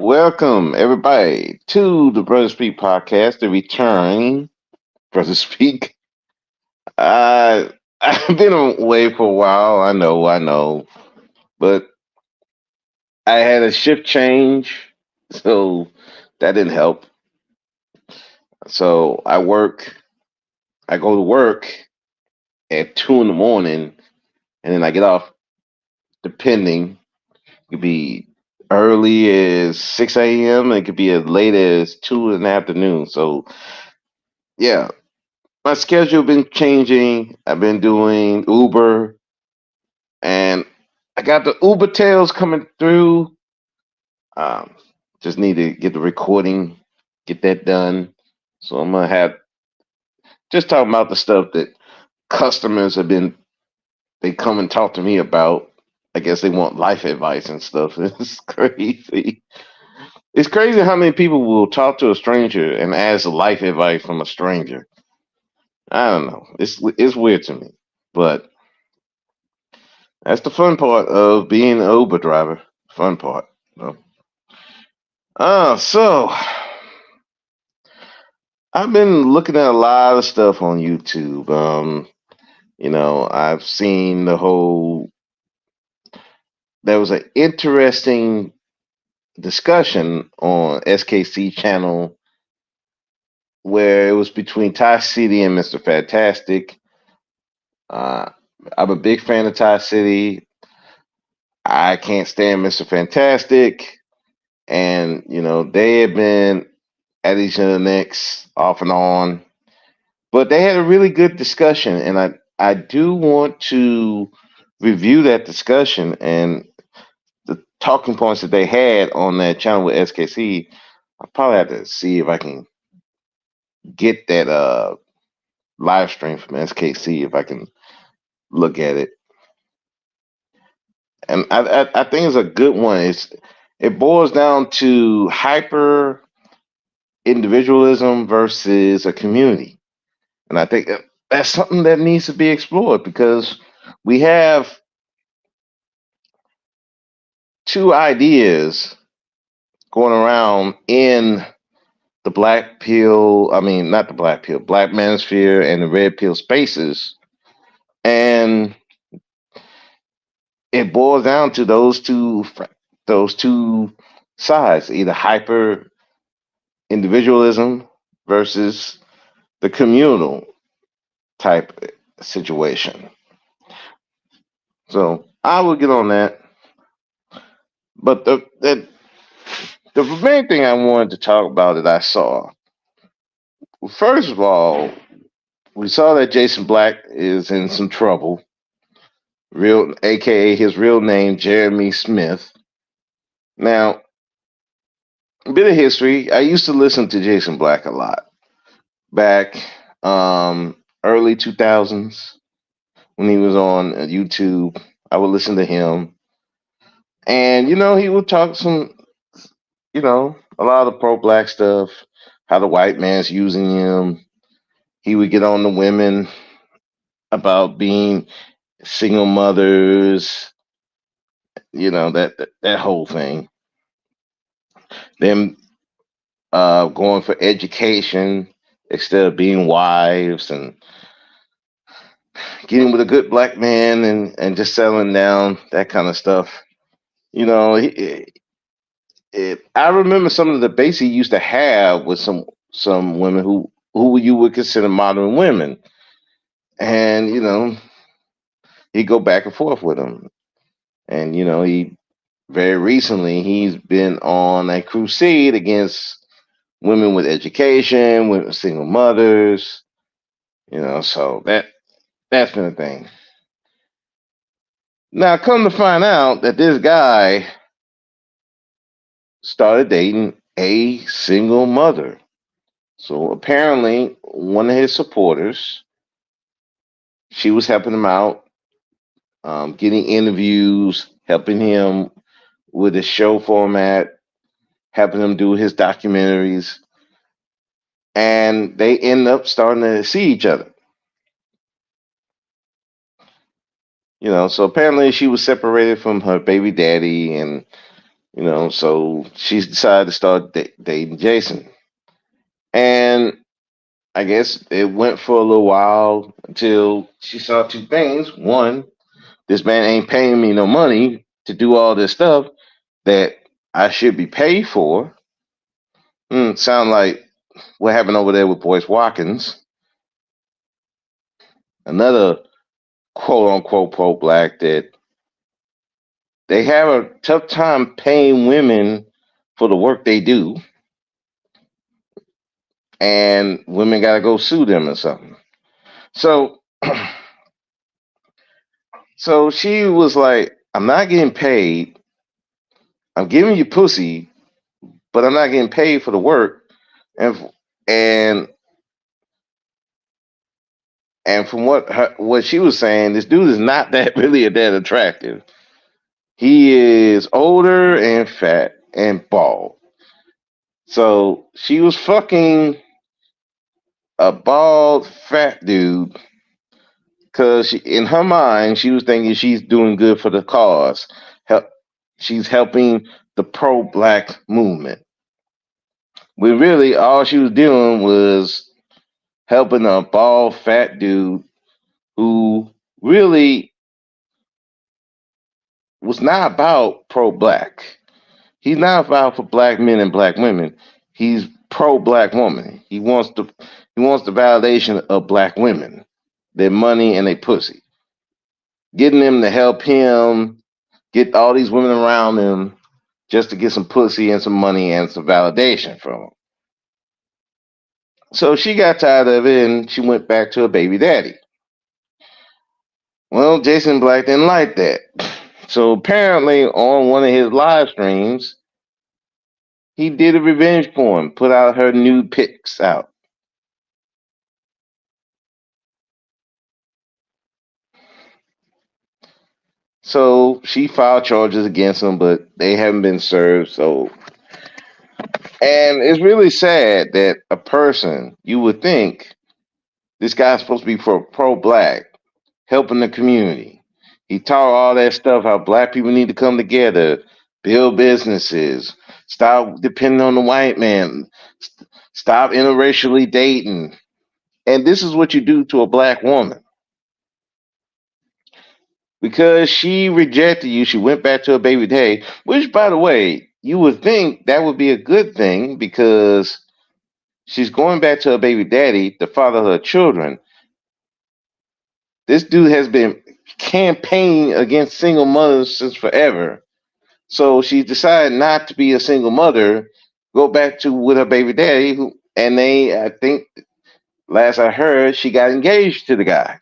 Welcome everybody to the Brother Speak podcast, the return Brother Speak. I I've been away for a while. I know, but I had a shift change, so that didn't help. So I go to work at 2 in the morning, and then I get off. Depending, it could be early as 6 a.m. It could be as late as 2 in the afternoon. So yeah, my schedule been changing. I've been doing Uber, and I got the Uber tails coming through. Um, just need to get the recording, get that done. So I'm gonna have just talking about the stuff that customers have been. They come and talk to me about. I guess they want life advice and stuff. It's crazy. It's crazy how many people will talk to a stranger and ask life advice from a stranger. I don't know. It's weird to me, but that's the fun part of being an Uber driver. Fun part. So, so I've been looking at a lot of stuff on YouTube. I've seen the whole. There was an interesting discussion on SKC channel where it was between Ty City and Mr. Fantastic. Uh, I'm a big fan of Ty City. I can't stand Mr. Fantastic, and they have been at each other necks off and on. But they had a really good discussion, and I do want to review that discussion and the talking points that they had on that channel with SKC. I'll probably have to see if I can get that live stream from SKC if I can look at it. And I think it's a good one. It boils down to hyper individualism versus a community. And I think that's something that needs to be explored because we have two ideas going around in the black pill, I mean, not the black pill, black manosphere and the red pill spaces. And it boils down to those two sides, either hyper individualism versus the communal type situation. So I will get on that. But the main thing I wanted to talk about that I saw, first of all, we saw that Jason Black is in some trouble. Real, aka his real name, Jeremy Smith. Now, a bit of history. I used to listen to Jason Black a lot back early 2000s when he was on YouTube. I would listen to him, and he would talk some, a lot of pro-black stuff, how the white man's using him. He would get on the women about being single mothers, that whole thing. Them going for education instead of being wives and getting with a good black man and just settling down, that kind of stuff. You know, I remember some of the debates he used to have with some women who you would consider modern women, and he'd go back and forth with them. And he very recently he's been on a crusade against women with education, women single mothers. So that's been a thing. Now, come to find out that this guy started dating a single mother. So apparently, one of his supporters, she was helping him out, getting interviews, helping him with his show format, helping him do his documentaries, and they end up starting to see each other. So apparently she was separated from her baby daddy, and So she decided to start dating Jason. And I guess it went for a little while until she saw two things. One, this man ain't paying me no money to do all this stuff that I should be paid for. Sound like what happened over there with Boyce Watkins. Another quote unquote pro black that they have a tough time paying women for the work they do, and women got to go sue them or something. So, so she was like, "I'm not getting paid. I'm giving you pussy, but I'm not getting paid for the work." And and and from what she was saying, this dude is not that really that attractive. He is older and fat and bald. So she was fucking a bald fat dude because in her mind she was thinking she's doing good for the cause. Help, she's helping the pro-black movement. When really all she was doing was helping a bald fat dude who really was not about pro-black. He's not about for black men and black women. He's pro-black woman. He wants the validation of black women, their money and their pussy, getting them to help him get all these women around him just to get some pussy and some money and some validation from him. So she got tired of it and she went back to her baby daddy. Well, Jason Black didn't like that. So apparently on one of his live streams, he did a revenge porn, put out her nude pics out. So she filed charges against him, but they haven't been served. And it's really sad that a person you would think this guy's supposed to be pro black, helping the community. He taught all that stuff how black people need to come together, build businesses, stop depending on the white man, stop interracially dating. And this is what you do to a black woman. Because she rejected you, she went back to her baby daddy, which, by the way, you would think that would be a good thing because she's going back to her baby daddy, the father of her children. This dude has been campaigning against single mothers since forever. So she decided not to be a single mother, go back to with her baby daddy, and I think, last I heard, she got engaged to the guy.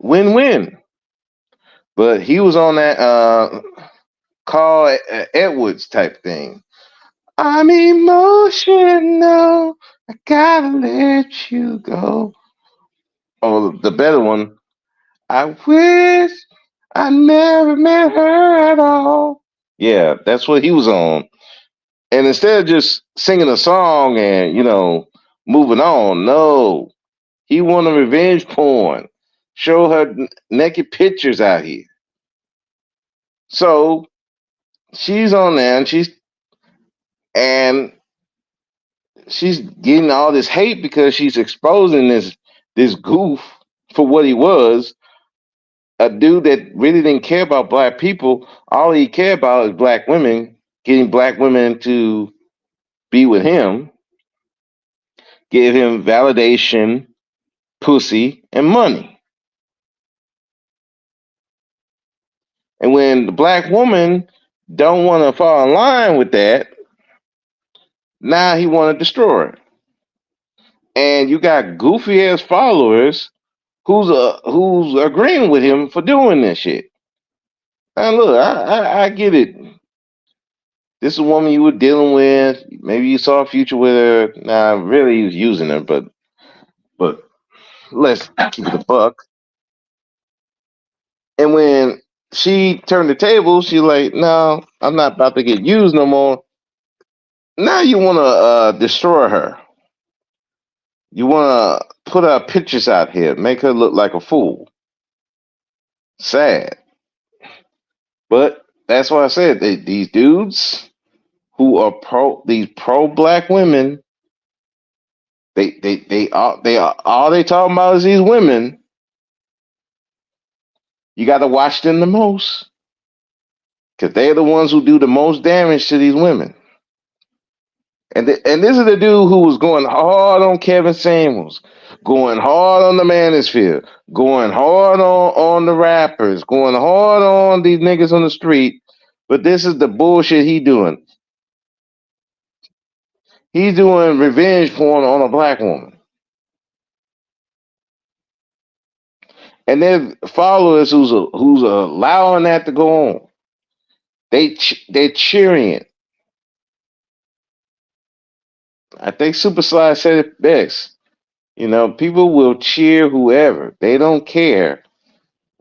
Win-win. But he was on that Carl Edwards type thing. I'm emotional. I gotta let you go. Oh, the better one. I wish I never met her at all. Yeah, that's what he was on. And instead of just singing a song and, moving on, no. He wanted revenge porn. Show her naked pictures out here. So she's on there and she's getting all this hate because she's exposing this goof for what he was, a dude that really didn't care about black people. All he cared about is black women, getting black women to be with him, give him validation, pussy, and money. And when the black woman don't want to fall in line with that, now he want to destroy her. And you got goofy ass followers who's agreeing with him for doing this shit. And look, I get it. This is a woman you were dealing with. Maybe you saw a future with her. Nah, really, he was using her, but let's keep it a buck. And when she turned the table, she's like, "No, I'm not about to get used no more." Now you want to destroy her. You want to put her pictures out here, make her look like a fool. Sad, but That's why I said these dudes who are pro black women, all they talking about is these women. You got to watch them the most because they're the ones who do the most damage to these women. And this is the dude who was going hard on Kevin Samuels, going hard on the Manosphere, going hard on the rappers, going hard on these niggas on the street. But this is the bullshit he doing. He's doing revenge porn on a black woman. And then followers who's allowing that to go on. They're cheering it. I think Super Sly said it best. You know, people will cheer whoever. They don't care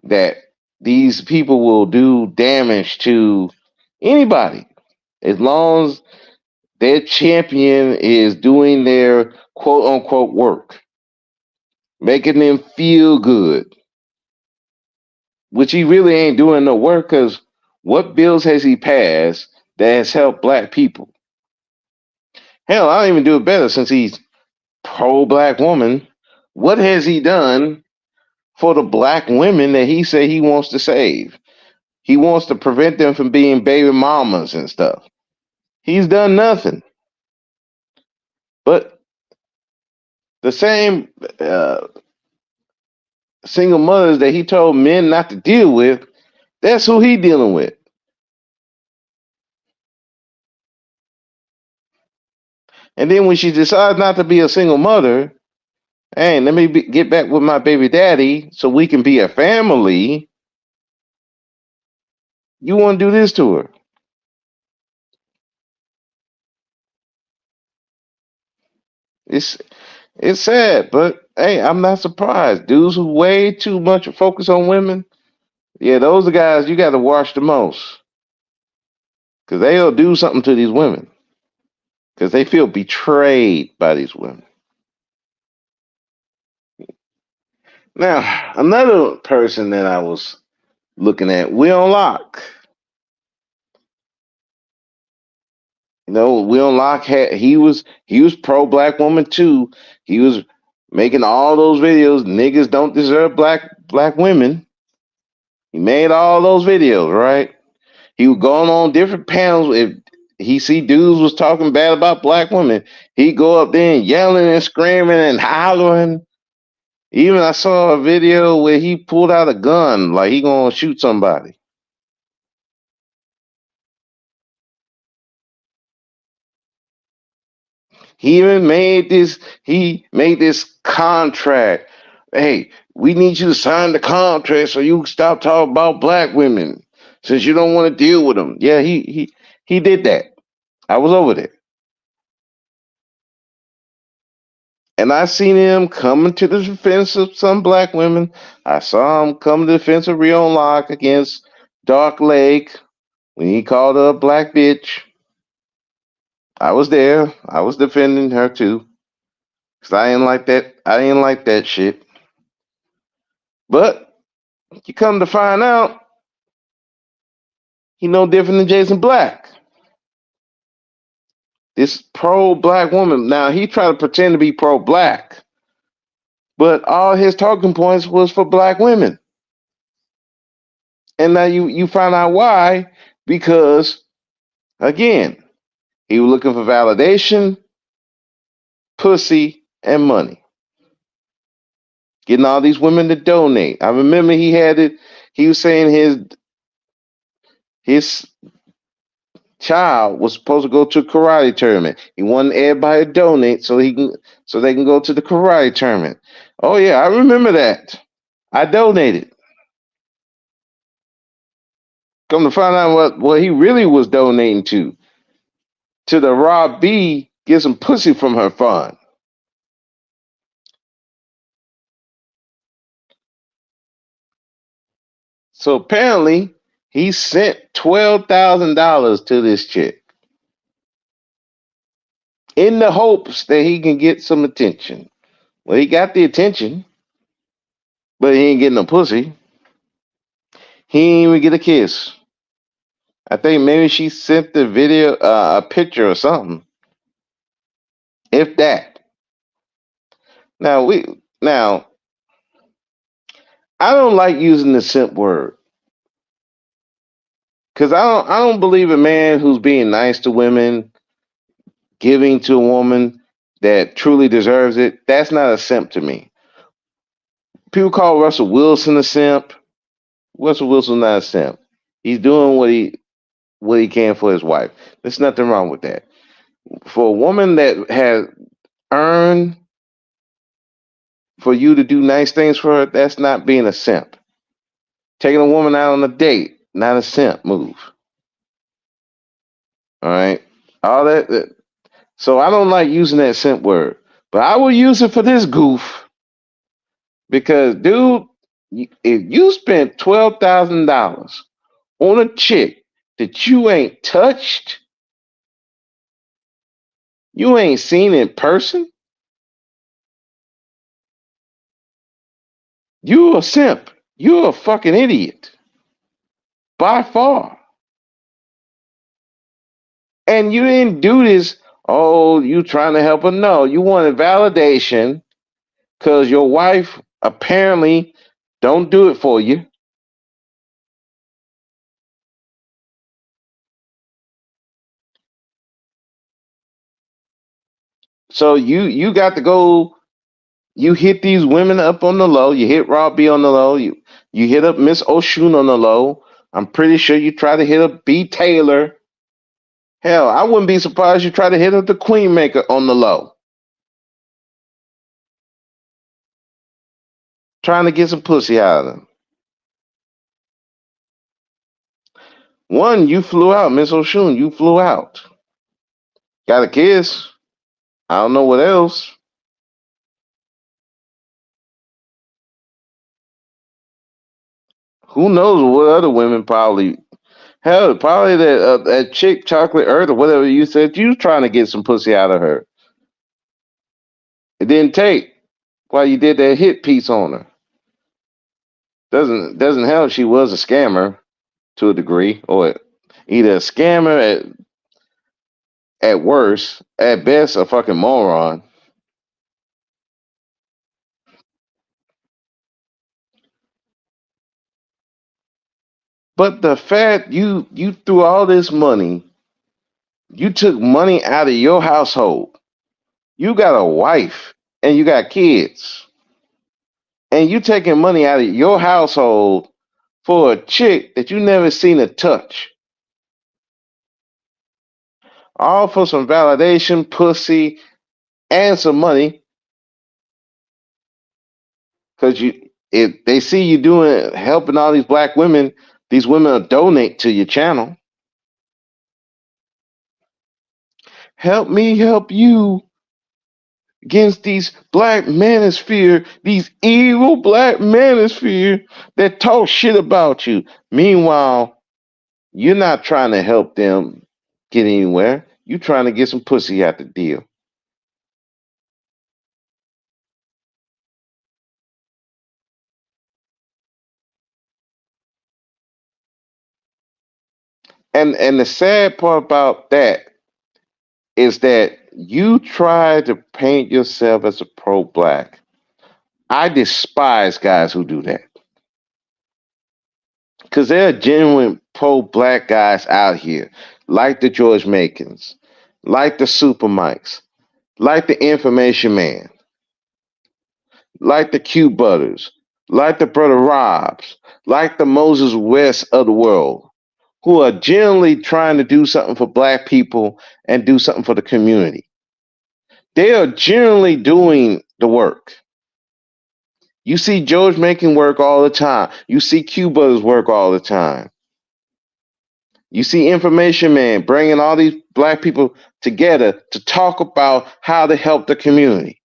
that these people will do damage to anybody as long as their champion is doing their quote unquote work, making them feel good, which he really ain't doing no work because what bills has he passed that has helped black people? Hell, I don't even do it better since he's pro black woman. What has he done for the black women that he said he wants to save? He wants to prevent them from being baby mamas and stuff. He's done nothing. But the same single mothers that he told men not to deal with, that's who he dealing with. And then when she decides not to be a single mother, hey, let me get back with my baby daddy so we can be a family. You want to do this to her. It's it's sad, but hey, I'm not surprised. Dudes who way too much focus on women, yeah, those are guys you got to watch the most because they'll do something to these women because they feel betrayed by these women. Now, another person that I was looking at, Will Locke. You know, Will Locke he was pro black woman too. He was making all those videos. Niggas don't deserve black women. He made all those videos, right? He was going on different panels. If he see dudes was talking bad about black women, he go up there and yelling and screaming and hollering. Even I saw a video where he pulled out a gun like he gonna shoot somebody. He even made this contract. Hey, we need you to sign the contract so you can stop talking about black women since you don't want to deal with them. Yeah, he did that. I was over there. And I seen him coming to the defense of some black women. I saw him come to the defense of Rio Locke against Dark Lake when he called her a black bitch. I was there. I was defending her too. Cause I didn't like that. I didn't like that shit. But you come to find out, he no different than Jason Black. This pro black woman. Now he tried to pretend to be pro black, but all his talking points was for black women. And now you find out why, because again, he was looking for validation, pussy, and money. Getting all these women to donate. I remember he had it. He was saying his child was supposed to go to a karate tournament. He wanted everybody to donate so they can go to the karate tournament. Oh yeah, I remember that. I donated. Come to find out what he really was donating to the Rob B get some pussy from her fund. So apparently he sent $12,000 to this chick in the hopes that he can get some attention. Well, he got the attention, but he ain't getting no pussy. He ain't even get a kiss. I think maybe she sent the video, a picture or something, if that. Now we now I don't like using the simp word because I don't believe a man who's being nice to women, giving to a woman that truly deserves it. That's not a simp to me. People call Russell Wilson a simp. Russell Wilson's not a simp. He's doing what he can for his wife. There's nothing wrong with that. For a woman that has earned for you to do nice things for her, that's not being a simp. Taking a woman out on a date, not a simp move. All right, all that. So I don't like using that simp word, but I will use it for this goof because, dude, if you spent $12,000 on a chick that you ain't touched, you ain't seen in person, you're a simp. You're a fucking idiot by far. And you didn't do this. Oh, you trying to help her? No, you wanted validation because your wife apparently don't do it for you. So you got to go. You hit these women up on the low. You hit Rob B on the low. You hit up Miss Oshun on the low. I'm pretty sure you try to hit up B Taylor. Hell, I wouldn't be surprised you try to hit up the Queen Maker on the low, trying to get some pussy out of them. One, you flew out, Miss Oshun. You flew out. Got a kiss. I don't know what else. Who knows what other women probably. Hell, probably that chick, Chocolate Earth, or whatever you said. You was trying to get some pussy out of her. It didn't take. While you did that hit piece on her. Doesn't help. She was a scammer to a degree, or either a scammer at worst, at best a fucking moron. But the fact you threw all this money, you took money out of your household. You got a wife and you got kids, and you taking money out of your household for a chick that you never seen a touch, all for some validation, pussy, and some money, because you if they see you doing helping all these black women, these women will donate to your channel. Help me help you against these black manosphere, these evil black manosphere that talk shit about you. Meanwhile, you're not trying to help them get anywhere. You trying to get some pussy out the deal. And the sad part about that is that you try to paint yourself as a pro black. I despise guys who do that. Because there are genuine pro black guys out here, like the George Makins, like the Super Mikes, like the Information Man, like the Q Butters, like the Brother Robs, like the Moses West of the world, who are genuinely trying to do something for black people and do something for the community. They are generally doing the work. You see George making work all the time. You see Q Butters work all the time. You see Information Man bringing all these black people together to talk about how to help the community.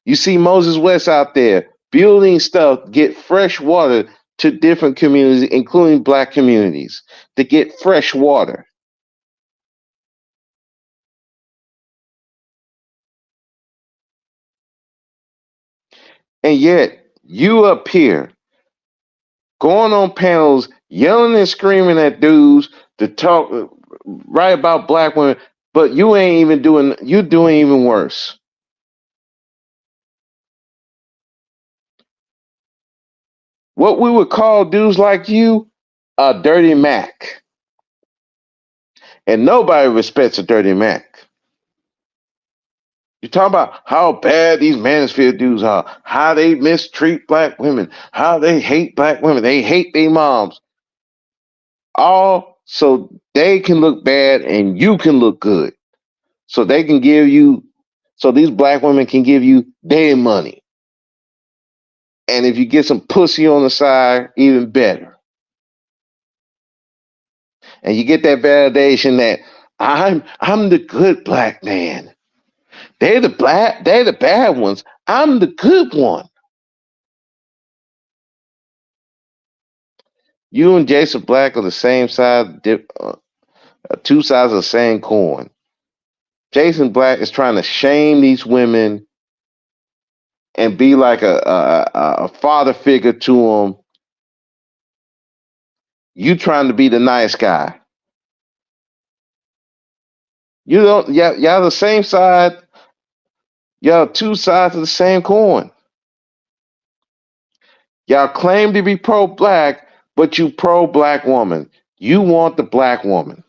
You see Moses West out there building stuff, get fresh water to different communities, including black communities, to get fresh water. And yet, you up here going on panels, yelling and screaming at dudes to talk right about black women, but you ain't even doing. You doing even worse. What we would call dudes like you a dirty Mac, and nobody respects a dirty Mac. You talk about how bad these Mansfield dudes are, how they mistreat black women, how they hate black women, they hate their moms, all so they can look bad and you can look good. So they can give you, so these black women can give you their money. And if you get some pussy on the side, even better. And you get that validation that I'm the good black man. They're the bad ones. I'm the good one. You and Jason Black are the same side, two sides of the same coin. Jason Black is trying to shame these women and be like a father figure to them. You trying to be the nice guy. You don't. Y'all the same side. Y'all two sides of the same coin. Y'all claim to be pro black, but you pro black woman. You want the black woman.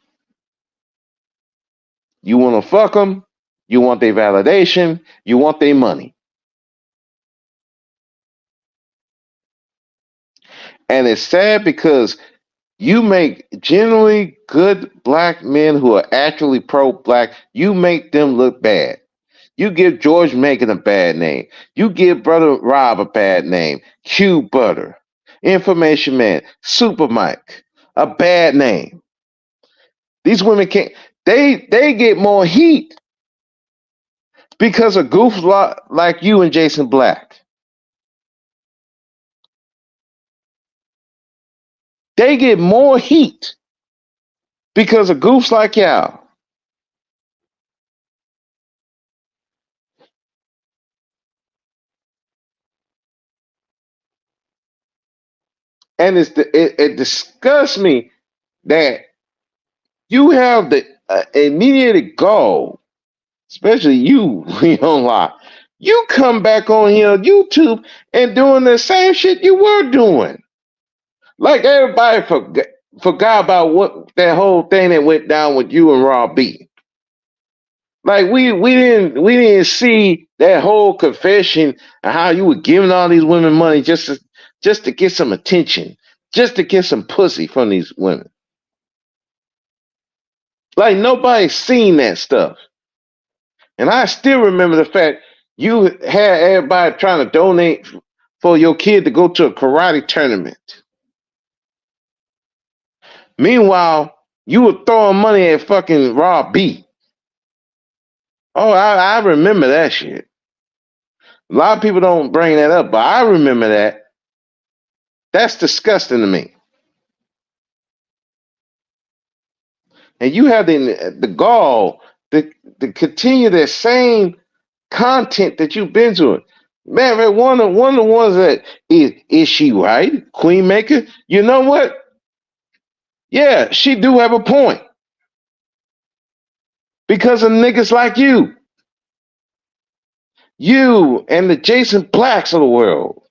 You want to fuck them. You want their validation. You want their money. And it's sad because you make generally good black men who are actually pro black, you make them look bad. You give George Macon a bad name. You give Brother Rob a bad name. Q Butter, Information Man, Super Mike, a bad name. These women can't. They get more heat because of goofs like you and Jason Black. They get more heat because of goofs like y'all. And it disgusts me that you have the immediate goal, especially you, Young Lot. You come back on here on YouTube and doing the same shit you were doing. Like everybody forgot about what that whole thing that went down with you and Rob B. Like we didn't see that whole confession and how you were giving all these women money just to get some attention, just to get some pussy from these women. Like nobody's seen that stuff. And I still remember the fact you had everybody trying to donate for your kid to go to a karate tournament. Meanwhile, you were throwing money at fucking Rob B. Oh, I remember that shit. A lot of people don't bring that up, but I remember that. That's disgusting to me. And you have the gall to continue that same content that you've been doing. Man, one of the ones that is she right? Queen Maker? You know what? Yeah, she do have a point. Because of niggas like you. You and the Jason Blacks of the world.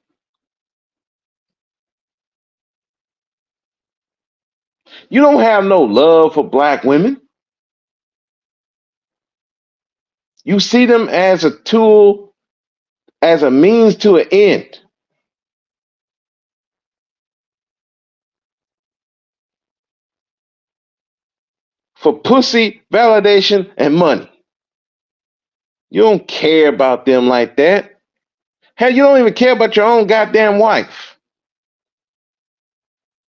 You don't have no love for black women. You see them as a tool, as a means to an end. For pussy, validation, and money. You don't care about them like that. Hell, you don't even care about your own goddamn wife.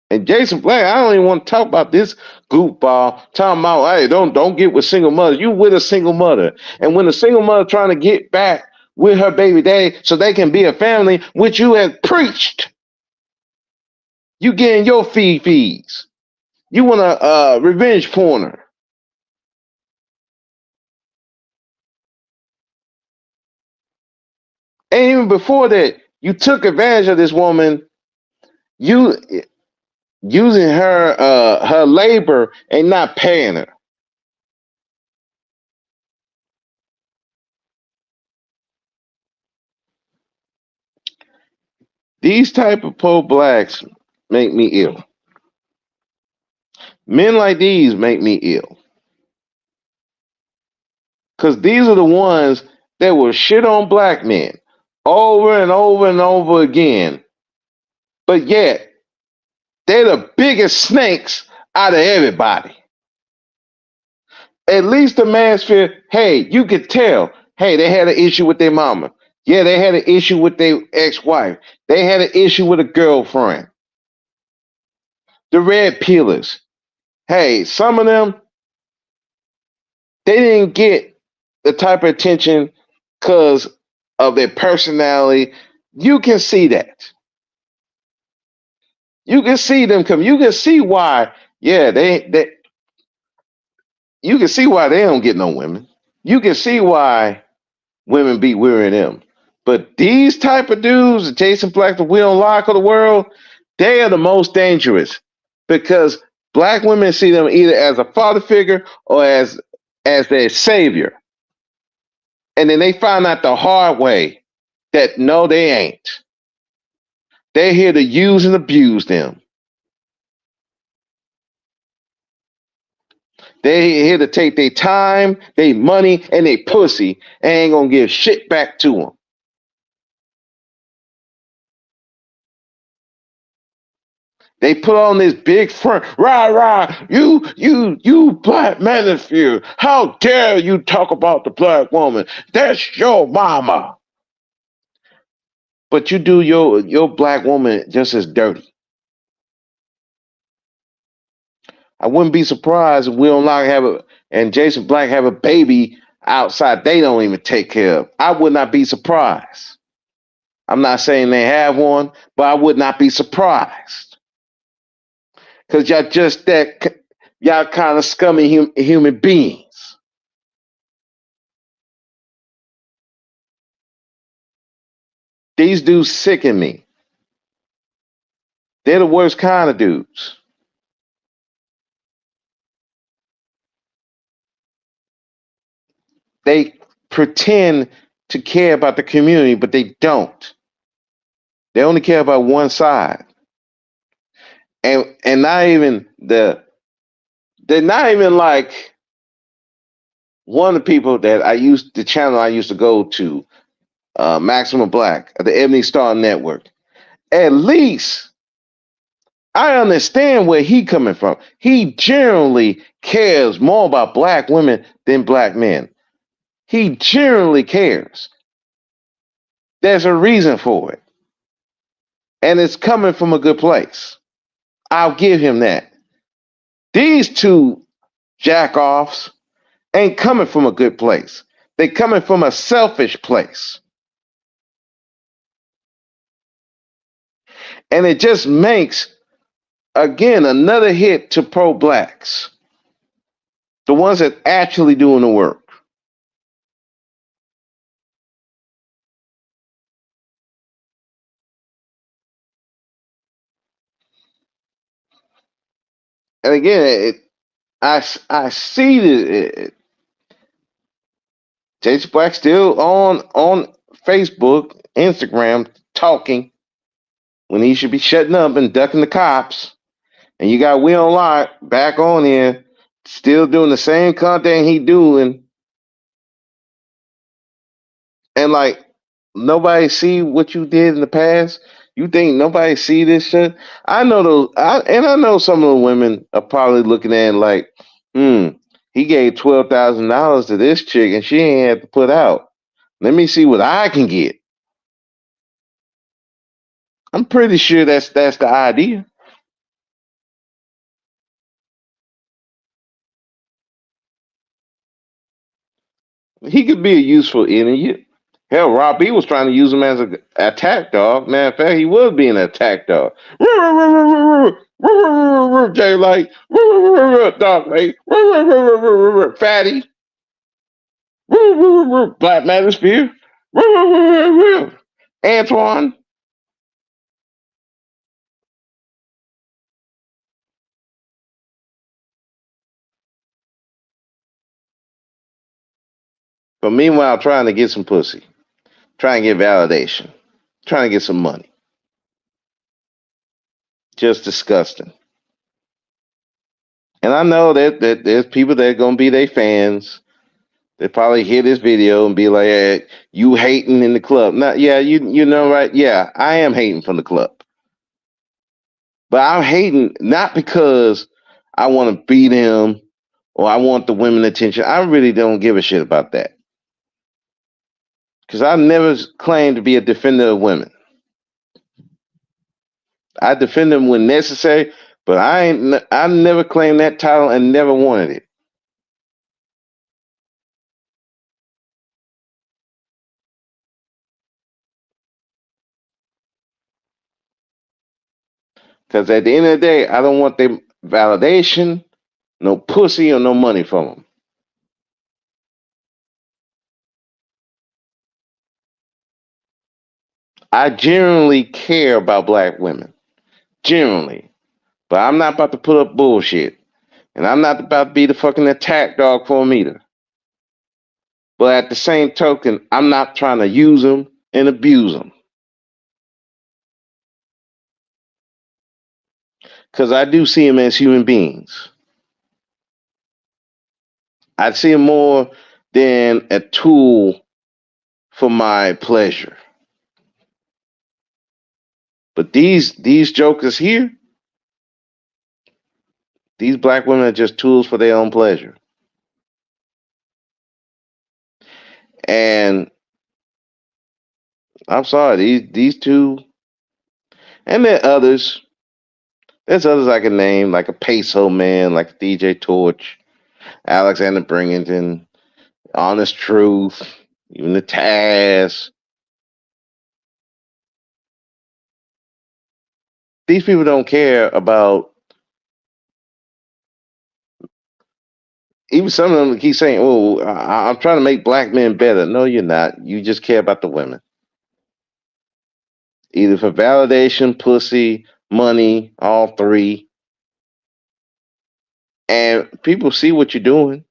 And Jason Black, I don't even want to talk about this goofball talking about, hey, don't get with single mothers. You with a single mother. And when a single mother trying to get back with her baby daddy so they can be a family, which you have preached, you getting your fees. You want a revenge porner. And even before that, you took advantage of this woman. You using her labor and not paying her. These type of pro blacks make me ill. Men like these make me ill. Because these are the ones that will shit on black men over and over and over again. But yet, they're the biggest snakes out of everybody. At least the manosphere, hey, you could tell, hey, they had an issue with their mama. Yeah, they had an issue with their ex-wife. They had an issue with a girlfriend. The red peelers. Hey, some of them, they didn't get the type of attention because of their personality. You can see that. You can see them come. You can see why. Yeah, they. You can see why they don't get no women. You can see why women be wearing them. But these type of dudes, Jason Black, the Will Lock of the world, they are the most dangerous because black women see them either as a father figure or as their savior. And then they find out the hard way that no, they ain't. They're here to use and abuse them. They here to take their time, their money, and their pussy, and ain't gonna give shit back to them. They put on this big front, rah rah. You black manosphere. How dare you talk about the black woman? That's your mama. But you do your black woman just as dirty. I wouldn't be surprised if Will Lock have a and Jason Black have a baby outside they don't even take care of. I would not be surprised. I'm not saying they have one, but I would not be surprised. Cause y'all just that y'all kind of scummy human beings. These dudes sicken me. They're the worst kind of dudes. They pretend to care about the community, but they don't. They only care about one side. And not even they're not even like one of the people that the channel I used to go to, Maximum Black, the Ebony Star Network. At least I understand where he coming from. He generally cares more about black women than black men. He generally cares. There's a reason for it. And it's coming from a good place. I'll give him that. These two jack-offs ain't coming from a good place. They coming from a selfish place. And it just makes, again, another hit to pro-blacks. The ones that actually doing the work. And again, I see that Jason Black still on Facebook, Instagram, talking when he should be shutting up and ducking the cops. And you got Will Lock back on here, still doing the same content he doing, and like nobody see what you did in the past. You think nobody see this shit? I know I know some of the women are probably looking at it like, he gave $12,000 to this chick and she ain't had to put out. Let me see what I can get. I'm pretty sure that's the idea. He could be a useful idiot. Hell, Rob B was trying to use him as an attack dog. Matter of fact, he was being an attack dog. Jay like dog like fatty. Black Manosphere. Antoine. But meanwhile, trying to get some pussy, trying to get validation, trying to get some money. Just disgusting. And I know that there's people that are gonna be their fans. They probably hear this video and be like, hey, "You hating in the club?" Now, yeah, you know, right? Yeah, I am hating from the club, but I'm hating not because I want to beat him or I want the women attention. I really don't give a shit about that because I never claimed to be a defender of women. I defend them when necessary, but I never claimed that title and never wanted it. Because at the end of the day, I don't want their validation, no pussy, or no money from them. I generally care about black women, generally, but I'm not about to put up bullshit, and I'm not about to be the fucking attack dog for them either. But at the same token, I'm not trying to use them and abuse them because I do see them as human beings. I see them more than a tool for my pleasure. But these jokers here, these black women are just tools for their own pleasure. And I'm sorry, these two, and there are others. There's others I can name, like a Peso Man, like DJ Torch, Alexander Bringington, Honest Truth, even the Taz. These people don't care about. Even some of them keep saying, "Oh, I'm trying to make black men better." No, you're not. You just care about the women, either for validation, pussy, money, all three. And people see what you're doing.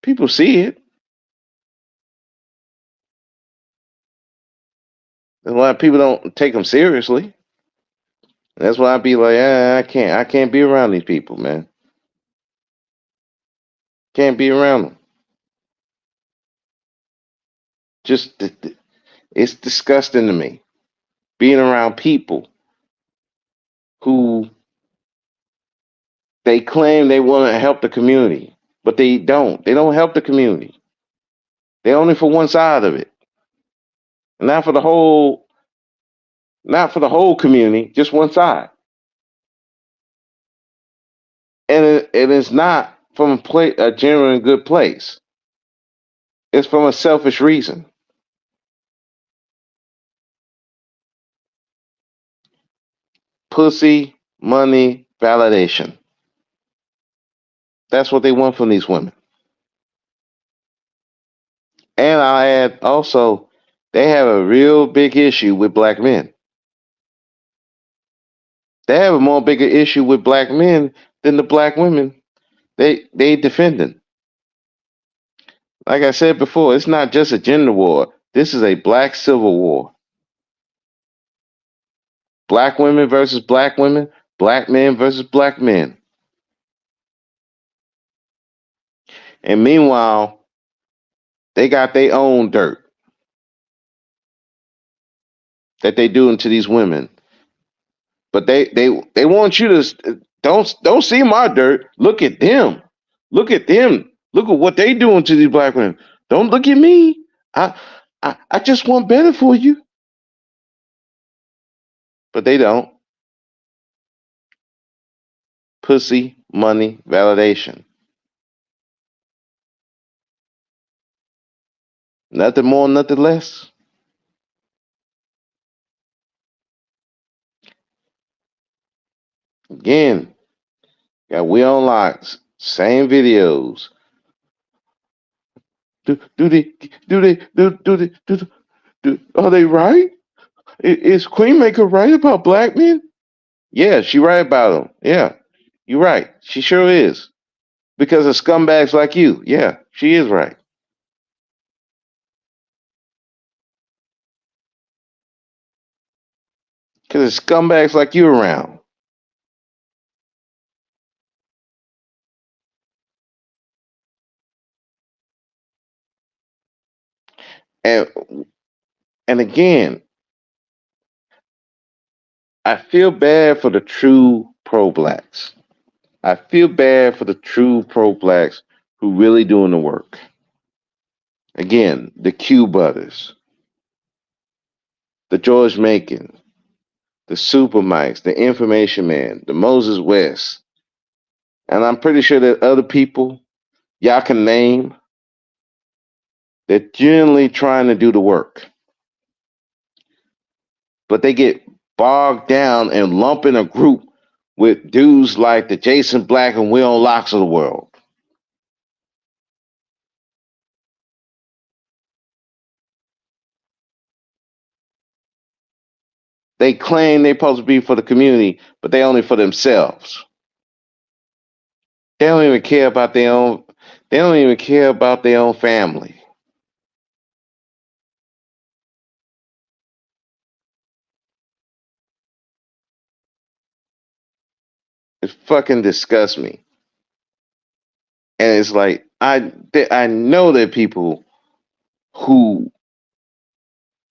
People see it. That's why people don't take them seriously. That's why I be like, I can't be around these people, man. Can't be around them. Just it's disgusting to me being around people who they claim they want to help the community, but they don't. They don't help the community. They're only for one side of it, not for the whole. Not for the whole community, just one side. And it is not from a genuine good place. It's from a selfish reason. Pussy, money, validation. That's what they want from these women. And I add also, they have a real big issue with black men. They have a more bigger issue with black men than the black women they defending. Like I said before, it's not just a gender war. This is a black civil war. Black women versus black women, black men versus black men. And meanwhile, they got their own dirt that they doing to these women. But they want you to don't see my dirt. Look at them. Look at them. Look at what they doing to these black women. Don't look at me. I just want better for you. But they don't. Pussy, money, validation. Nothing more, nothing less. Again, got we on locks. Same videos. Do they are they right? Is Queenmaker right about black men? Yeah, she right about them. Yeah, you're right. She sure is. Because of scumbags like you. Yeah, she is right. Because of scumbags like you around. And and again, I feel bad for the true pro blacks. I feel bad for the true pro blacks who really doing the work. Again, the Q brothers, the George Macon, the Super Mikes, the Information Man, the Moses West, and I'm pretty sure that other people y'all can name that generally trying to do the work, but they get bogged down and lump in a group with dudes like the Jason Black and Will Locks of the world. They claim they're supposed to be for the community, but they only for themselves. They don't even care about their own. They don't even care about their own family. It fucking disgusts me. And it's like I know that people who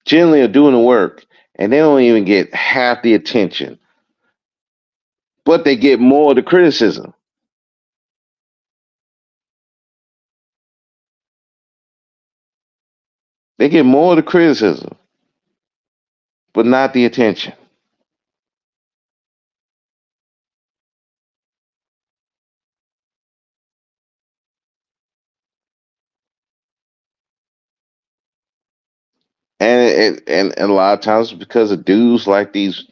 generally are doing the work and they don't even get half the attention, but they get more of the criticism. They get more of the criticism, but not the attention. And a lot of times it's because of dudes like these,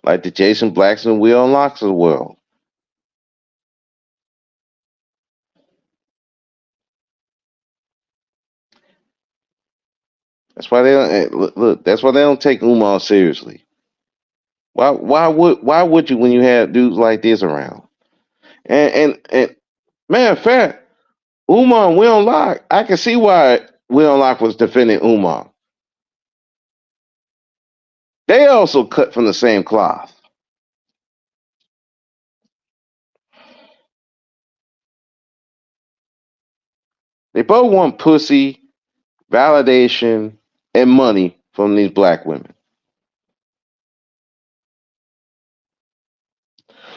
like the Jason Blacks and Will Locks of the world. That's why they don't look. That's why they don't take Umar seriously. Why would you when you have dudes like this around? And matter of fact, Umar and Will Lock, I can see why Will Lock was defending Umar. They also cut from the same cloth. They both want pussy, validation, and money from these black women.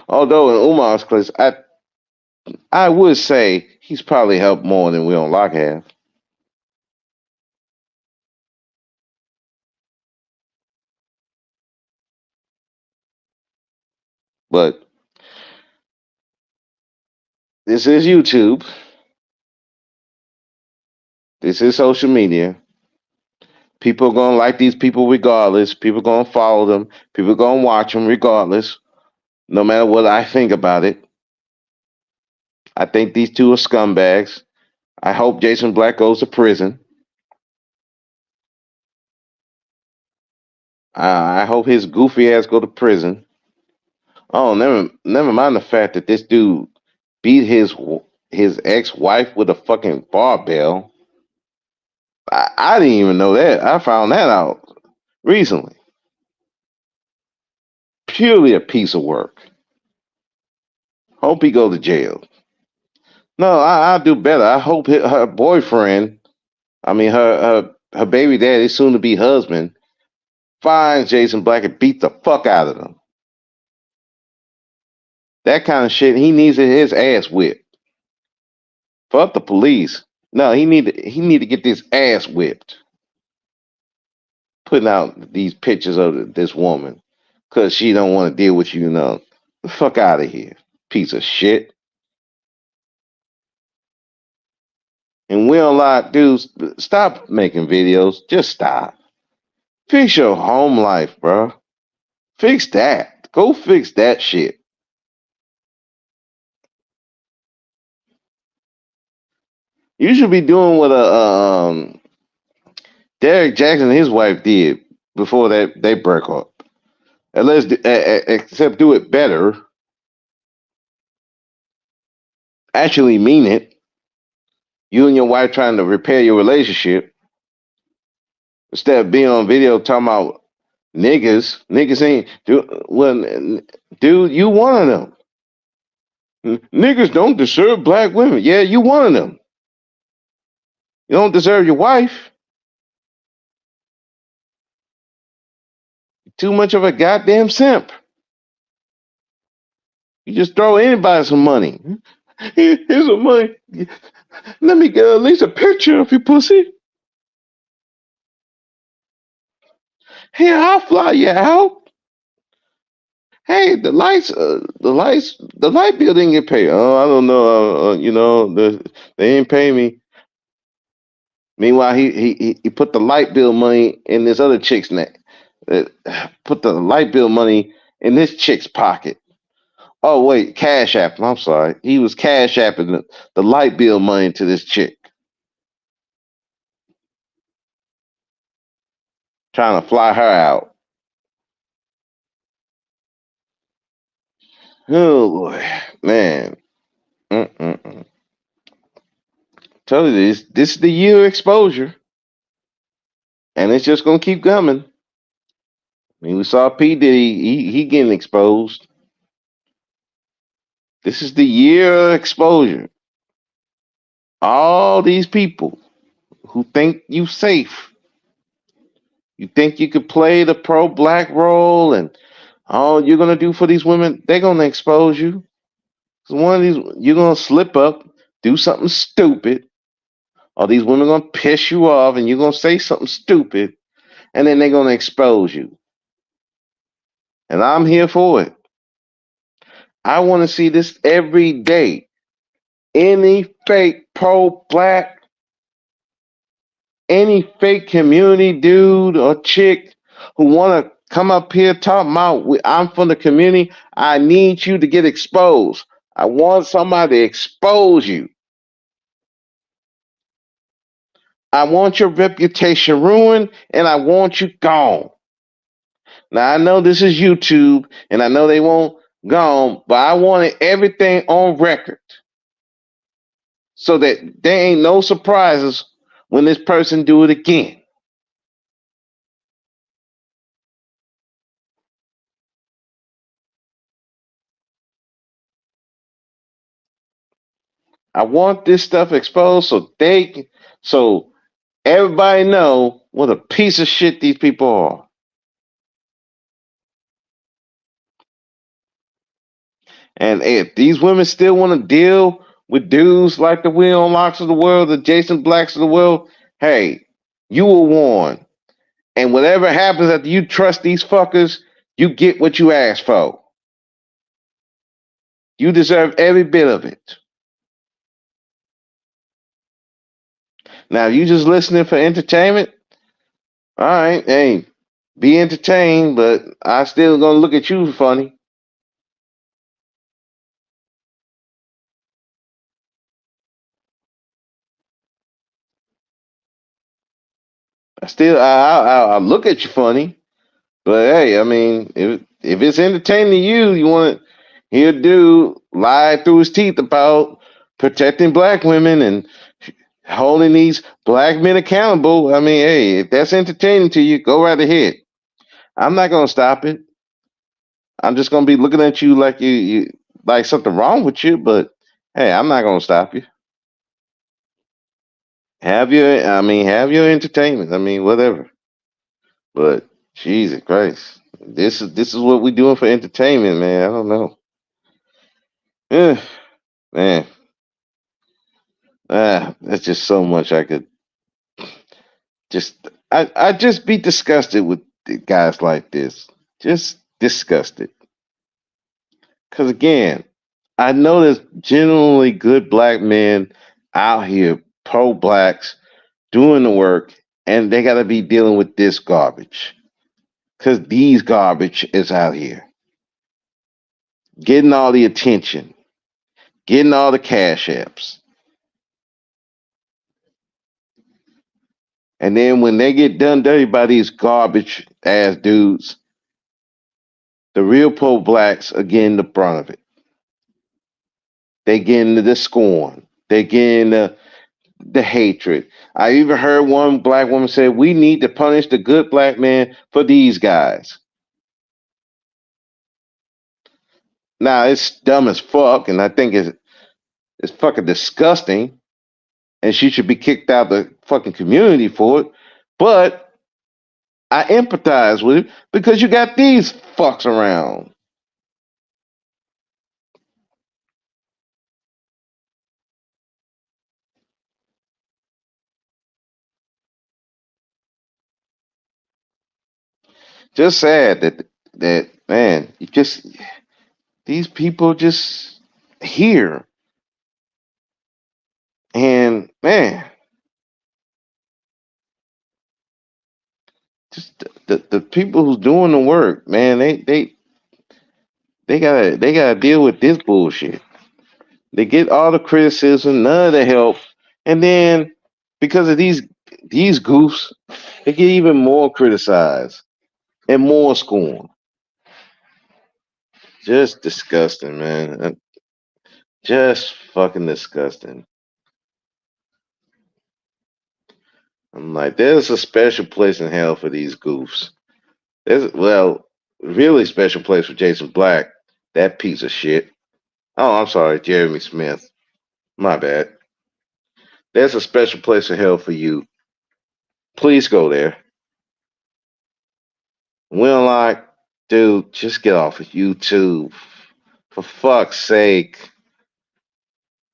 Although in Umar's case, I would say he's probably helped more than Will Lock have. But this is YouTube. This is social media. People are gonna like these people regardless. People are gonna follow them. People are gonna watch them regardless, no matter what I think about it. I think these two are scumbags. I hope Jason Black goes to prison. I hope his goofy ass go to prison. Oh, never mind the fact that this dude beat his ex wife with a fucking barbell. I didn't even know that. I found that out recently. Purely a piece of work. Hope he go to jail. No, I'll do better. I hope her boyfriend, I mean her baby daddy, soon to be husband, finds Jason Black and beat the fuck out of him. That kind of shit. He needs his ass whipped. Fuck the police. No, he need to get this ass whipped. Putting out these pictures of this woman because she don't want to deal with you. Know, the fuck out of here, piece of shit. And we don't like dudes. Stop making videos. Just stop. Fix your home life, bro. Fix that. Go fix that shit. You should be doing what Derek Jackson and his wife did before they broke up. Except do it better. actually mean it. You and your wife trying to repair your relationship instead of being on video talking about niggas. Niggas ain't dude, you one of them. Niggas don't deserve black women. Yeah, you one of them. You don't deserve your wife. Too much of a goddamn simp. You just throw anybody some money. Here's some money. Let me get at least a picture of your pussy. Here, I'll fly you out. Hey, the light bill didn't get paid. Oh, I don't know. They ain't pay me. Meanwhile, he put the light bill money in this other chick's neck. Put the light bill money in this chick's pocket. Oh wait, cash app. I'm sorry. He was cash apping the light bill money to this chick, trying to fly her out. Oh boy, man. Mm-mm-mm. Tell you this is the year of exposure, and it's just gonna keep coming. I mean, we saw P Diddy, he getting exposed. This is the year of exposure. All these people who think you safe, you think you could play the pro black role, and all you're gonna do for these women, they're gonna expose you. So one of these, you're gonna slip up, do something stupid, or these women gonna piss you off, and you're gonna say something stupid, and then they're gonna expose you. And I'm here for it. I want to see this every day. Any fake pro black, any fake community dude or chick who want to come up here talking about I'm from the community, I need you to get exposed. I want somebody to expose you. I want your reputation ruined, and I want you gone. Now I know this is YouTube, and I know they won't gone, but I wanted everything on record so that there ain't no surprises when this person do it again. I want this stuff exposed so everybody know what a piece of shit these people are. And if these women still want to deal with dudes like the Will Locks of the world, the Jason Blacks of the world, hey, you were warned. And whatever happens after you trust these fuckers, you get what you asked for. You deserve every bit of it. Now, if you just listening for entertainment, all right, hey, be entertained, but I still gonna look at you funny. I look at you funny, but hey, I mean, if it's entertaining to you, you want to hear a dude lie through his teeth about protecting black women and holding these black men accountable. I mean, hey, if that's entertaining to you, go right ahead. I'm not gonna stop it. I'm just gonna be looking at you like you like something wrong with you, but hey, I'm not gonna stop you. Have your entertainment. I mean, whatever. But Jesus Christ, this is what we doing for entertainment, man. I don't know. Eh, man, that's just so much I could just. I just be disgusted with guys like this. Just disgusted. Cause again, I know there's genuinely good black men out here, pro blacks, doing the work, and they got to be dealing with this garbage. Cause these garbage is out here getting all the attention, getting all the cash apps. And then when they get done dirty by these garbage ass dudes, the real pro blacks are getting the brunt of it. They get into the scorn. They get into the hatred. I even heard one black woman say, "We need to punish the good black man for these guys." Now it's dumb as fuck, and I think it's fucking disgusting, and she should be kicked out of the fucking community for it. But I empathize with it because you got these fucks around. Just sad that man, you just these people just here and man, just the people who's doing the work, man, they gotta deal with this bullshit. They get all the criticism, none of the help, and then because of these goofs, they get even more criticized and more scorned. Just disgusting, man. Just fucking disgusting. I'm like, there's a special place in hell for these goofs. There's really special place for Jason Black, that piece of shit. Oh, I'm sorry, Jeremy Smith. My bad. There's a special place in hell for you. Please go there. Will like, dude, just get off of YouTube. For fuck's sake.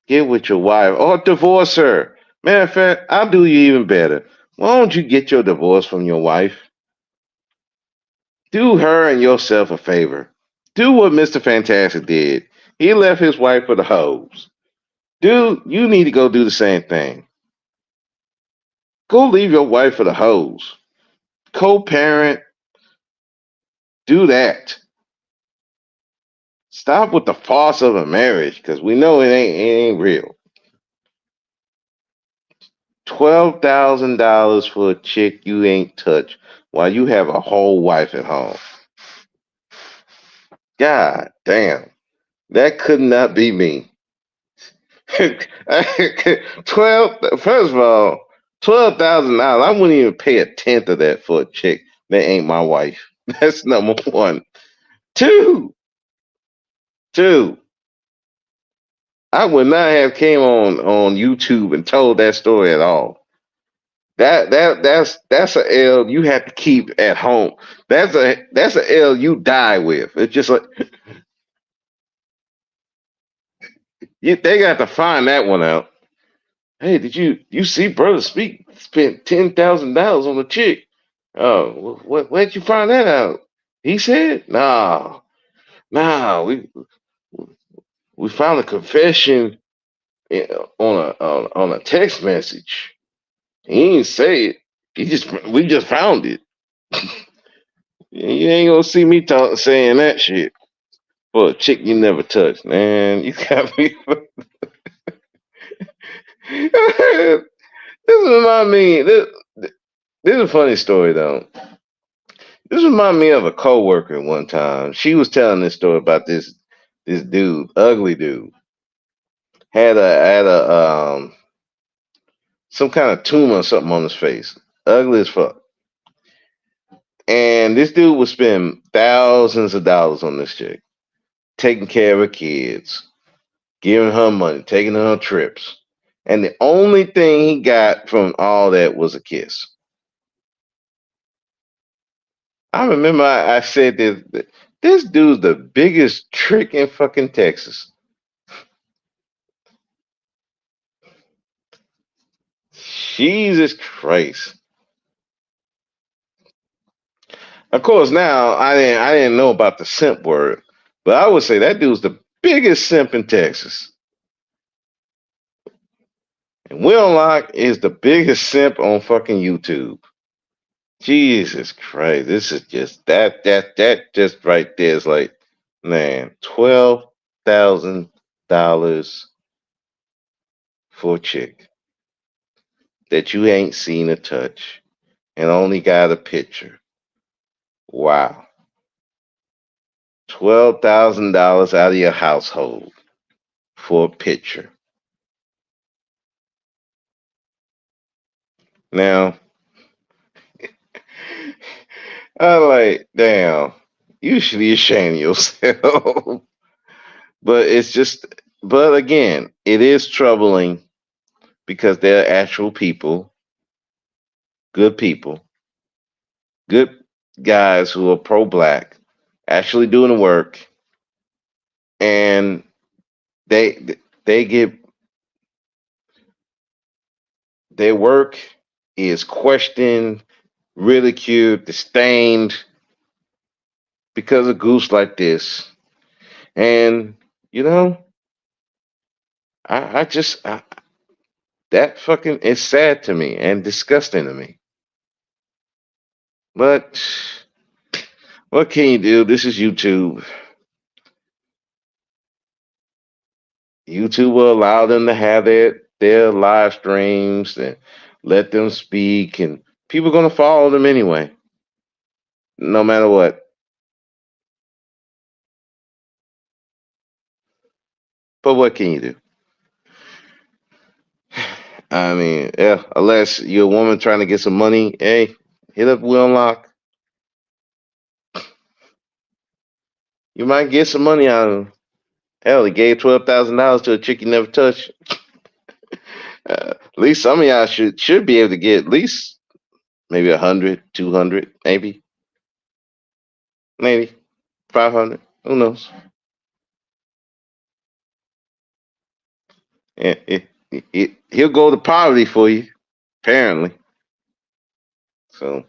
Get with your wife or divorce her. Matter of fact, I'll do you even better. Why don't you get your divorce from your wife? Do her and yourself a favor. Do what Mr. Fantastic did. He left his wife for the hoes. Dude, you need to go do the same thing. Go leave your wife for the hoes. Co-parent, do that. Stop with the farce of a marriage, because we know it ain't real. $12,000 for a chick you ain't touched while you have a whole wife at home. God damn. That could not be me. 12 first of all, $12,000. I wouldn't even pay a tenth of that for a chick that ain't my wife. That's number one. Two, two. I would not have came on YouTube and told that story at all. That's a L you have to keep at home. That's a L you die with. It's just like they got to find that one out. Hey, did you see Brother Speak spent $10,000 on a chick? Oh, where'd you find that out? He said, nah, we found a confession on a text message. He didn't say it. We just found it. You ain't gonna see me saying that shit for a chick you never touched, man. You got me. This remind me. This is a funny story though. This remind me of a coworker one time. She was telling this story about this dude, ugly dude, had a some kind of tumor or something on his face, ugly as fuck. And this dude would spend thousands of dollars on this chick, taking care of her kids, giving her money, taking her on trips. And the only thing he got from all that was a kiss. I remember I said this dude's the biggest trick in fucking Texas. Jesus Christ. Of course, now I didn't know about the simp word, but I would say that dude's the biggest simp in Texas. And Will Lock is the biggest simp on fucking YouTube. Jesus Christ, this is just that just right there is like, man, $12,000 for a chick that you ain't seen or touch and only got a picture. Wow. $12,000 out of your household. for a picture. Now, I like, damn, you should be ashamed of yourself. But it's just, but again, it is troubling because they're actual people, good guys who are pro black, actually doing the work, and they get their work is questioned, ridiculed, disdained because of goose like this. And you know, I just that fucking is sad to me and disgusting to me. But what can you do? This is YouTube. YouTube will allow them to have their live streams and let them speak, and people are gonna follow them anyway, no matter what. But what can you do? I mean, yeah, unless you're a woman trying to get some money, hey, hit up Will Unlock. You might get some money out of him. Hell, he gave $12,000 to a chick you never touched. At least some of y'all should be able to get at least maybe 100, 200, maybe 500. Who knows? Yeah, he'll go to poverty for you, apparently. So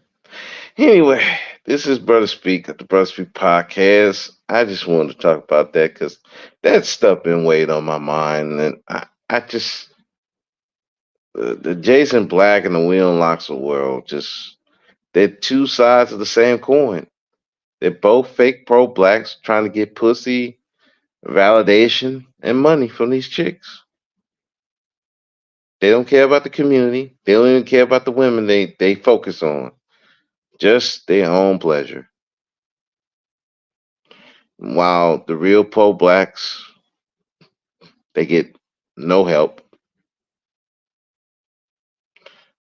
anyway, this is Brother Speak at the Brother Speak podcast. I just wanted to talk about that because that stuff been weighed on my mind, and I just the Jason Black and the Will Locks of the world just they're two sides of the same coin. They're both fake pro blacks trying to get pussy, validation, and money from these chicks. They don't care about the community. They don't even care about the women they focus on. Just their own pleasure. While the real pro blacks, they get no help.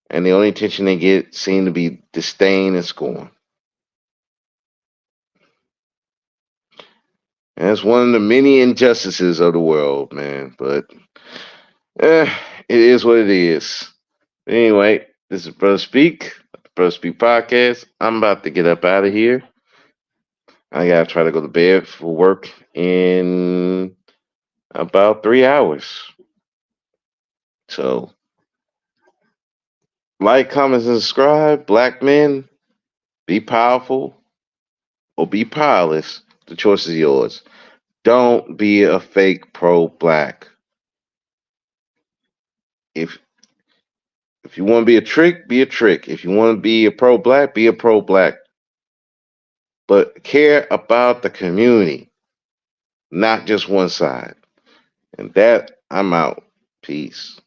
And the only attention they get seem to be disdain and scorn. And it's one of the many injustices of the world, man. But eh, it is what it is. Anyway, this is Brother Speak, the Brother Speak podcast. I'm about to get up out of here. I gotta try to go to bed for work in about 3 hours. So, like, comment, and subscribe. Black men, be powerful or be powerless. The choice is yours. Don't be a fake pro black. If if you want to be a trick, be a trick. If you want to be a pro black, be a pro black. But care about the community, not just one side. And that I'm out. Peace.